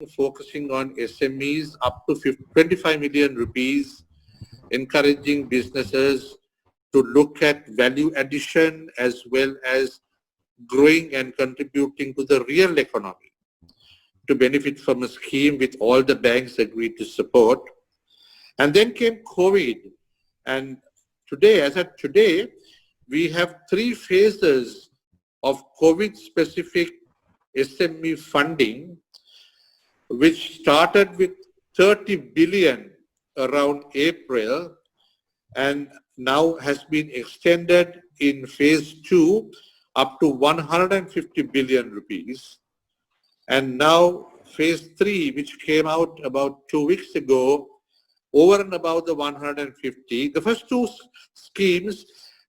focusing on SMEs up to 25 million rupees, encouraging businesses to look at value addition as well as growing and contributing to the real economy to benefit from a scheme which all the banks agreed to support. And then came COVID. And today, as of today, we have 3 phases of COVID-specific SME funding, which started with 30 billion around April and now has been extended in phase 2 up to 150 billion rupees. And now phase 3, which came out about 2 weeks ago, over and above the 150. The first 2 schemes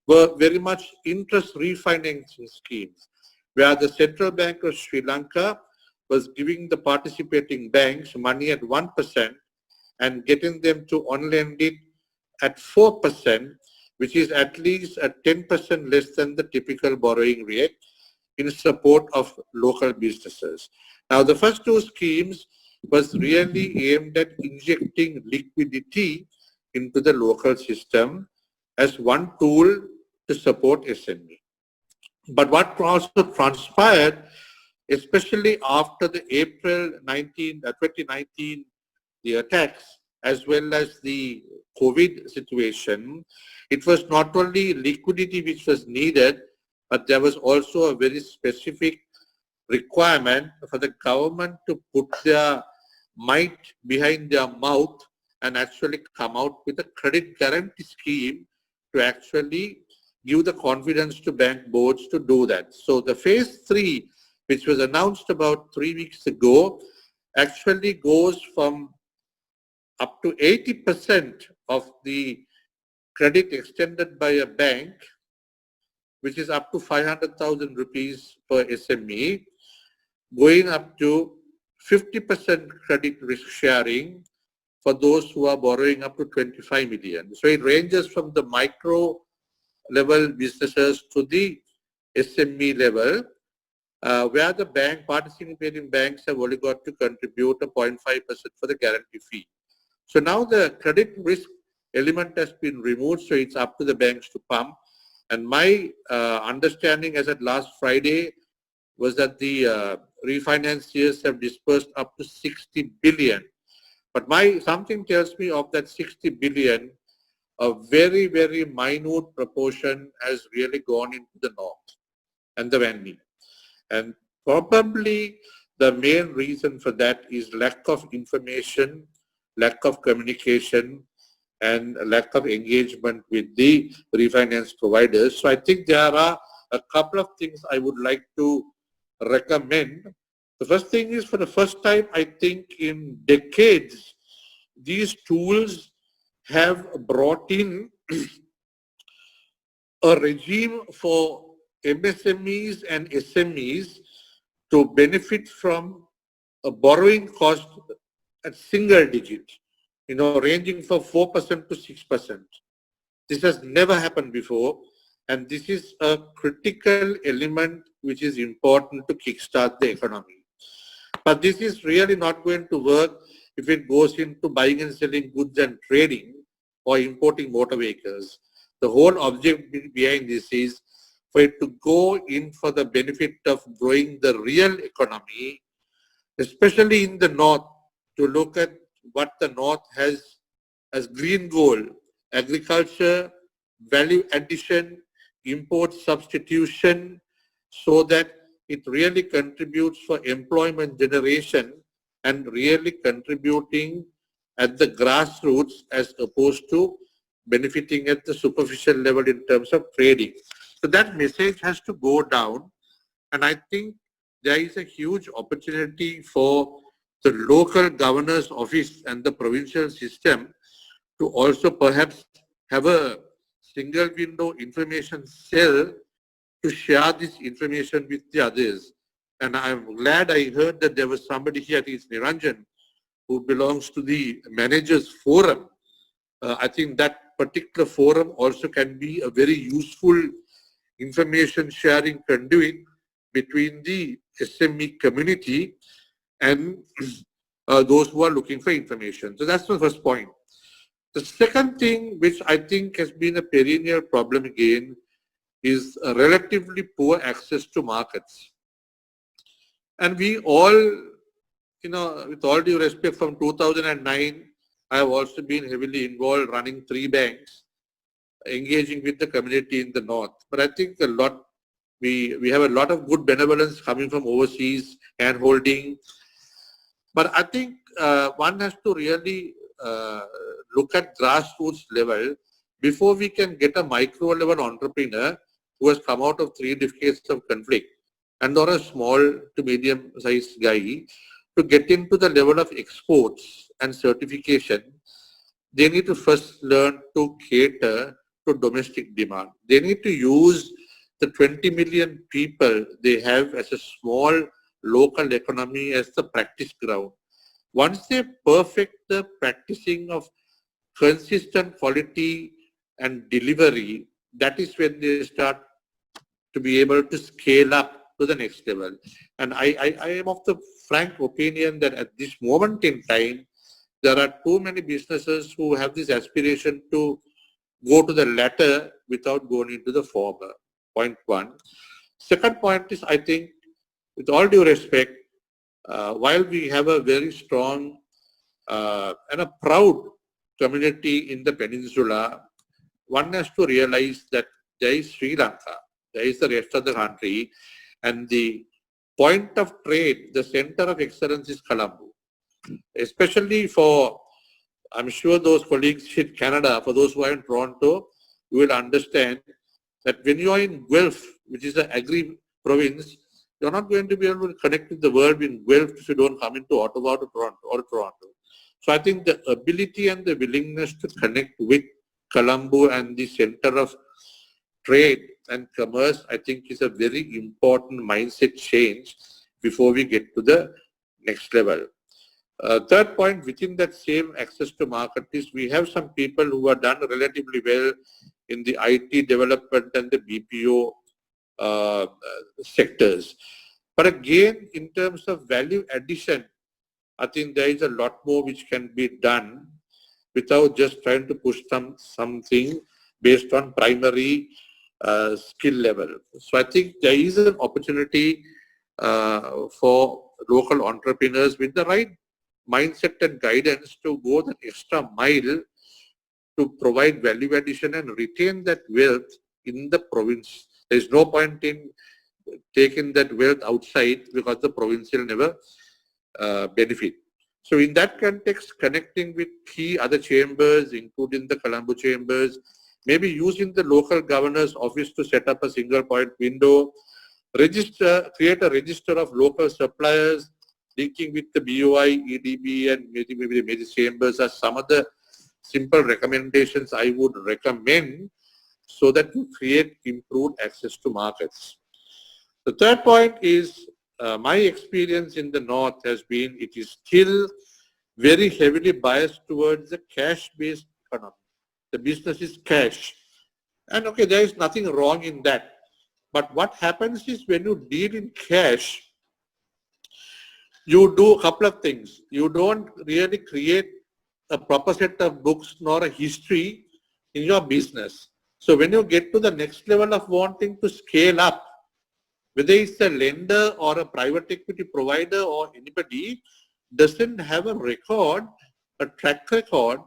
were very much interest refinancing schemes, where the Central Bank of Sri Lanka was giving the participating banks money at 1% and getting them to on-lend it at 4%, which is at least at 10% less than the typical borrowing rate in support of local businesses. Now, the first 2 schemes was really aimed at injecting liquidity into the local system as one tool to support SME. But what also transpired, especially after the April 2019, the attacks, as well as the COVID situation, it was not only liquidity which was needed, but there was also a very specific requirement for the government to put their might behind their mouth and actually come out with a credit guarantee scheme to actually give the confidence to bank boards to do that. So the phase 3, which was announced about 3 weeks ago, actually goes from up to 80% of the credit extended by a bank, which is up to 500,000 rupees per SME, going up to 50% credit risk sharing for those who are borrowing up to 25 million. So it ranges from the micro level businesses to the SME level, where the participating banks have only got to contribute a 0.5% for the guarantee fee. So now the credit risk element has been removed, so it's up to the banks to pump. And my understanding as at last Friday was that the refinanciers have disbursed up to 60 billion. But something tells me of that 60 billion, a very, very minute proportion has really gone into the north and the Vanni. And probably the main reason for that is lack of information, lack of communication, and lack of engagement with the refinance providers. So I think there are a couple of things I would like to recommend. The first thing is, for the first time, I think in decades, these tools have brought in a regime for MSMEs and SMEs to benefit from a borrowing cost at single digit, ranging from 4% to 6%. This has never happened before, and this is a critical element which is important to kickstart the economy. But this is really not going to work if it goes into buying and selling goods and trading or importing motor vehicles. The whole objective behind this is for it to go in for the benefit of growing the real economy, especially in the north, to look at what the north has as green goal: agriculture, value addition, import substitution, so that it really contributes for employment generation and really contributing at the grassroots as opposed to benefiting at the superficial level in terms of trading. So that message has to go down, and I think there is a huge opportunity for the local governor's office and the provincial system to also perhaps have a single window information cell to share this information with the others. And I'm glad I heard that there was somebody here, it's Niranjan, who belongs to the managers forum. I think that particular forum also can be a very useful information sharing conduit between the SME community and those who are looking for information. So that's the first point. The second thing, which I think has been a perennial problem again, is a relatively poor access to markets. And we all, with all due respect, from 2009, I have also been heavily involved running 3 banks, engaging with the community in the north. But I think we have a lot of good benevolence coming from overseas, hand-holding. But I think one has to really look at grassroots level before we can get a micro-level entrepreneur who has come out of 3 decades of conflict and or a small to medium-sized guy to get into the level of exports and certification. They need to first learn to cater to domestic demand. They need to use the 20 million people they have as a small local economy as the practice ground. Once they perfect the practicing of consistent quality and delivery, that is when they start to be able to scale up to the next level. And I am of the frank opinion that at this moment in time, there are too many businesses who have this aspiration to go to the latter without going into the former. Point one. Second point is, I think, with all due respect, while we have a very strong and a proud community in the peninsula, one has to realize that there is Sri Lanka, there is the rest of the country, and the point of trade, the center of excellence is Colombo. Especially for, I'm sure those colleagues in Canada, for those who are in Toronto, you will understand that when you are in Guelph, which is an agri province, you're not going to be able to connect with the world in Guelph if you don't come into Ottawa or Toronto. So I think the ability and the willingness to connect with Colombo and the center of trade and commerce, I think, is a very important mindset change before we get to the next level. Third point, within that same access to market, is we have some people who are done relatively well in the IT development and the BPO sectors. But again, in terms of value addition, I think there is a lot more which can be done without just trying to push something based on primary skill level. So I think there is an opportunity for local entrepreneurs with the right mindset and guidance to go the extra mile to provide value addition and retain that wealth in the province. There is no point in taking that wealth outside because the province will never benefit. So in that context, connecting with key other chambers, including the Colombo chambers, maybe using the local governor's office to set up a single point window, create a register of local suppliers, linking with the BOI, EDB, and maybe the major chambers are some of the simple recommendations I would recommend so that you create improved access to markets. The third point is my experience in the north has been it is still very heavily biased towards the cash-based economy. The business is cash. And okay, there is nothing wrong in that. But what happens is when you deal in cash, you do a couple of things. You don't really create a proper set of books nor a history in your business. So when you get to the next level of wanting to scale up, whether it's a lender or a private equity provider or anybody, doesn't have a record, a track record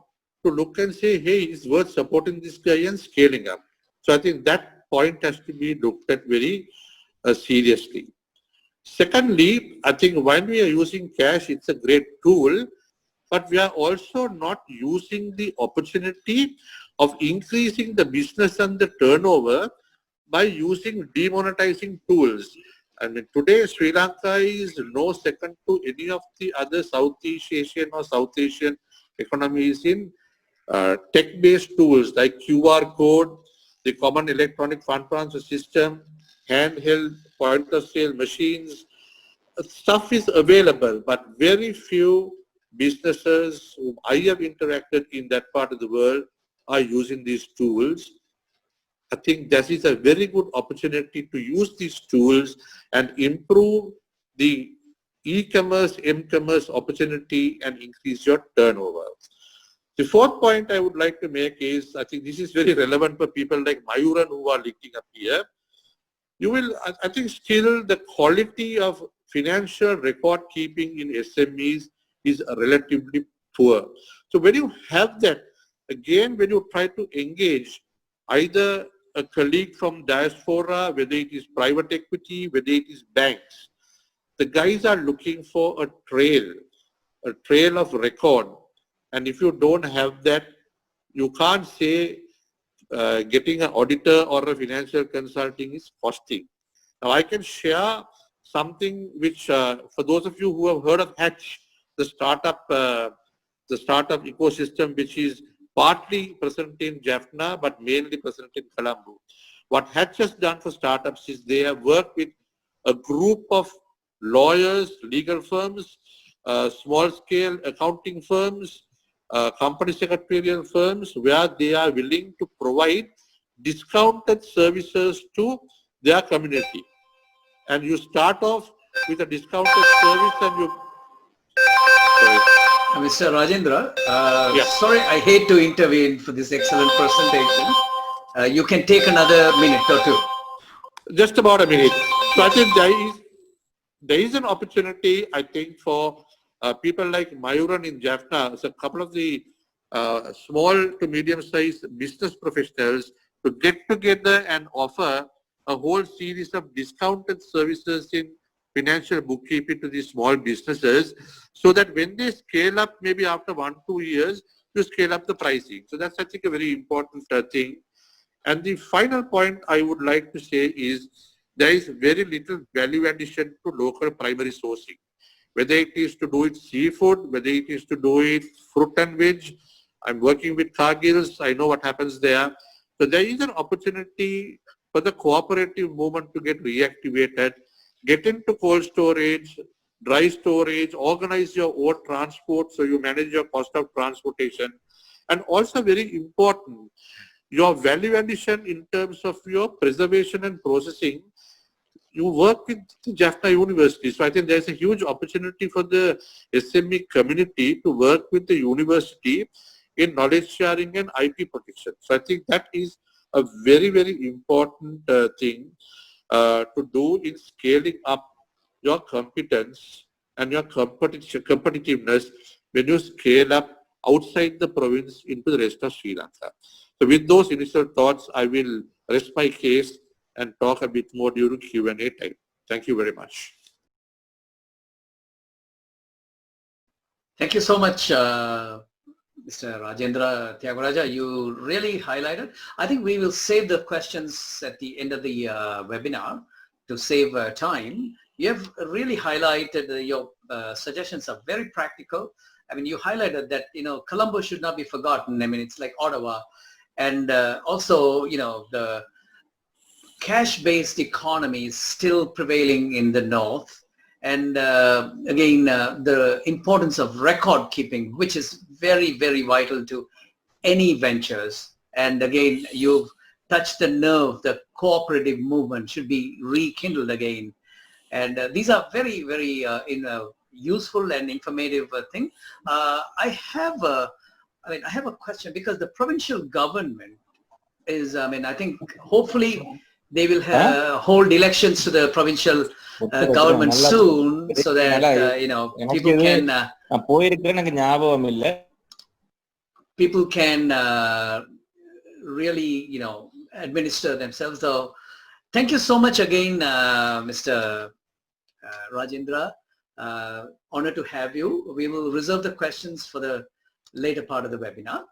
to look and say, hey, it's worth supporting this guy and scaling up. So I think that point has to be looked at very seriously. Secondly, I think when we are using cash, it's a great tool, but we are also not using the opportunity of increasing the business and the turnover by using demonetizing tools. I mean, today Sri Lanka is no second to any of the other Southeast Asian or South Asian economies in tech-based tools like QR code, the common electronic fund transfer system, handheld point-of-sale machines. Stuff is available, but very few businesses whom I have interacted in that part of the world are using these tools. I think that is a very good opportunity to use these tools and improve the e-commerce, m-commerce opportunity and increase your turnover. The fourth point I would like to make is, I think this is very relevant for people like Mayuran who are linking up here. You will, I think still the quality of financial record keeping in SMEs is relatively poor. So when you have that, again, when you try to engage either a colleague from diaspora, whether it is private equity, whether it is banks, the guys are looking for a trail of record. And if you don't have that, you can't say getting an auditor or a financial consulting is costing. Now I can share something which, for those of you who have heard of Hatch, the startup ecosystem, which is partly present in Jaffna, but mainly present in Colombo. What Hatch has done for startups is they have worked with a group of lawyers, legal firms, small-scale accounting firms, company secretarial firms, where they are willing to provide discounted services to their community. And you start off with a discounted service and you... Sorry. Mr. Rajendra, Yes. Sorry, I hate to intervene for this excellent presentation. You can take another minute or two. Just about a minute. So I think there is an opportunity, I think, for people like Mayuran in Jaffna, so a couple of the small to medium-sized business professionals to get together and offer a whole series of discounted services in financial bookkeeping to these small businesses, so that when they scale up, maybe after 1-2 years, you scale up the pricing. So that's, I think, a very important thing. And the final point I would like to say is there is very little value addition to local primary sourcing. Whether it is to do with seafood, whether it is to do with fruit and veg. I'm working with Cargills, I know what happens there. So there is an opportunity for the cooperative movement to get reactivated, get into cold storage, dry storage, organize your own transport so you manage your cost of transportation. And also very important, your value addition in terms of your preservation and processing. You work with the Jaffna University. So I think there's a huge opportunity for the SME community to work with the university in knowledge sharing and IP protection. So I think that is a very, very important thing to do in scaling up your competence and your competitiveness when you scale up outside the province into the rest of Sri Lanka. So with those initial thoughts, I will rest my case and talk a bit more during Q&A time. Thank you very much. Thank you so much, Mr. Rajendra Theagarajah. You really highlighted. I think we will save the questions at the end of the webinar to save time. You have really highlighted your suggestions are very practical. I mean, you highlighted that, Colombo should not be forgotten. I mean, it's like Ottawa. And also, the cash-based economy is still prevailing in the north. And again, the importance of record keeping, which is very, very vital to any ventures. And again, you've touched the nerve. The cooperative movement should be rekindled again. And these are very, very useful and informative thing. I have a question, because the provincial government is, I think hopefully they will hold elections to the provincial government soon, so that people can really administer themselves. So thank you so much again, Mr. Rajendra. Honor to have you. We will reserve the questions for the later part of the webinar.